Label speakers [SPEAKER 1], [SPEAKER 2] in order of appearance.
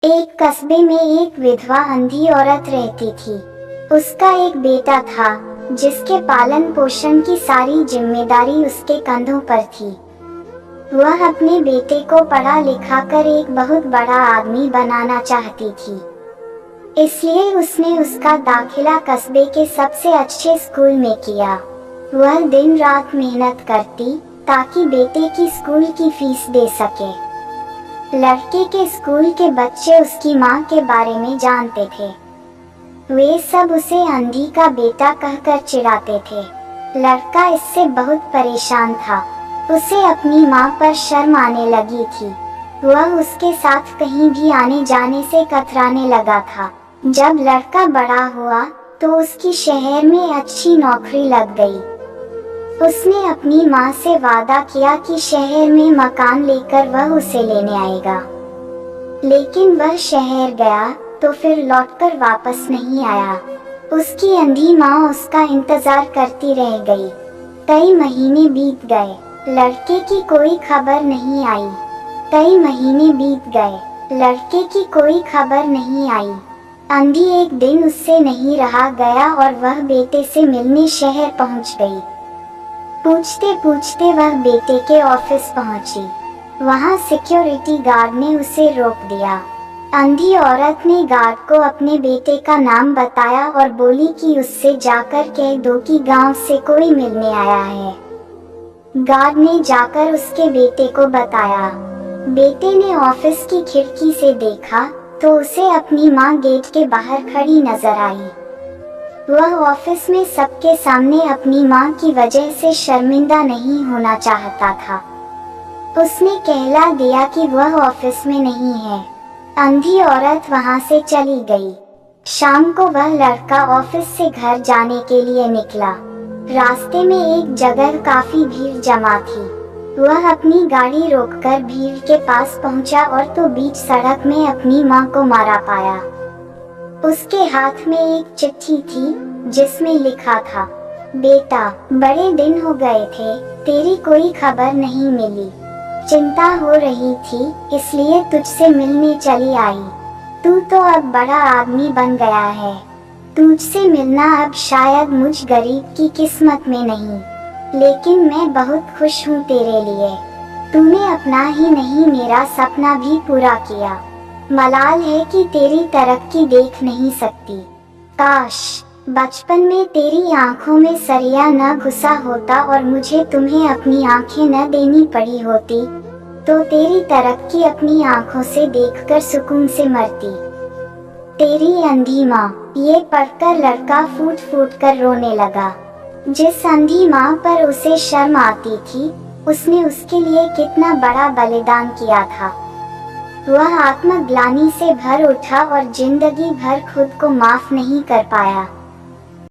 [SPEAKER 1] एक कस्बे में एक विधवा अंधी औरत रहती थी। उसका एक बेटा था जिसके पालन पोषण की सारी जिम्मेदारी उसके कंधों पर थी। वह अपने बेटे को पढ़ा लिखा कर एक बहुत बड़ा आदमी बनाना चाहती थी, इसलिए उसने उसका दाखिला कस्बे के सबसे अच्छे स्कूल में किया। वह दिन रात मेहनत करती ताकि बेटे की स्कूल की फीस दे सके। लड़के के स्कूल के बच्चे उसकी माँ के बारे में जानते थे। वे सब उसे अंधी का बेटा कहकर चिढ़ाते थे। लड़का इससे बहुत परेशान था। उसे अपनी माँ पर शर्म आने लगी थी। वह उसके साथ कहीं भी आने जाने से कतराने लगा था। जब लड़का बड़ा हुआ तो उसकी शहर में अच्छी नौकरी लग गई। उसने अपनी माँ से वादा किया कि शहर में मकान लेकर वह उसे लेने आएगा, लेकिन वह शहर गया तो फिर लौटकर वापस नहीं आया। उसकी अंधी माँ उसका इंतजार करती रह गई। कई महीने बीत गए, लड़के की कोई खबर नहीं आई। कई महीने बीत गए, लड़के की कोई खबर नहीं आई। अंधी एक दिन उससे नहीं रहा गया और वह बेटे से मिलने शहर पहुंच गई। पूछते पूछते वह बेटे के ऑफिस पहुंची। वहां सिक्योरिटी गार्ड ने उसे रोक दिया। अंधी औरत ने गार्ड को अपने बेटे का नाम बताया और बोली कि उससे जाकर कह दो कि गांव से कोई मिलने आया है। गार्ड ने जाकर उसके बेटे को बताया। बेटे ने ऑफिस की खिड़की से देखा तो उसे अपनी माँ गेट के बाहर खड़ी नजर आई। वह ऑफिस में सबके सामने अपनी माँ की वजह से शर्मिंदा नहीं होना चाहता था। उसने कहला दिया कि वह ऑफिस में नहीं है। अंधी औरत वहां से चली गई। शाम को वह लड़का ऑफिस से घर जाने के लिए निकला। रास्ते में एक जगह काफी भीड़ जमा थी। वह अपनी गाड़ी रोककर भीड़ के पास पहुंचा और तो बीच सड़क में अपनी माँ को मारा पाया। उसके हाथ में एक चिट्ठी थी जिसमें लिखा था, बेटा, बड़े दिन हो गए थे, तेरी कोई खबर नहीं मिली। चिंता हो रही थी इसलिए तुझसे मिलने चली आई। तू तो अब बड़ा आदमी बन गया है। तुझसे मिलना अब शायद मुझ गरीब की किस्मत में नहीं, लेकिन मैं बहुत खुश हूँ तेरे लिए। तूने अपना ही नहीं मेरा सपना भी पूरा किया। मलाल है कि तेरी तरक्की देख नहीं सकती। काश बचपन में तेरी आंखों में सरिया न घुसा होता और मुझे तुम्हें अपनी आंखें न देनी पड़ी होती, तो तेरी तरक्की अपनी आंखों से देखकर सुकून से मरती। तेरी अंधी माँ। ये पढ़कर लड़का फूट फूट कर रोने लगा। जिस अंधी माँ पर उसे शर्म आती थी, उसने उसके लिए कितना बड़ा बलिदान किया था। वह आत्मग्लानि से भर उठा और जिंदगी भर खुद को माफ नहीं कर पाया।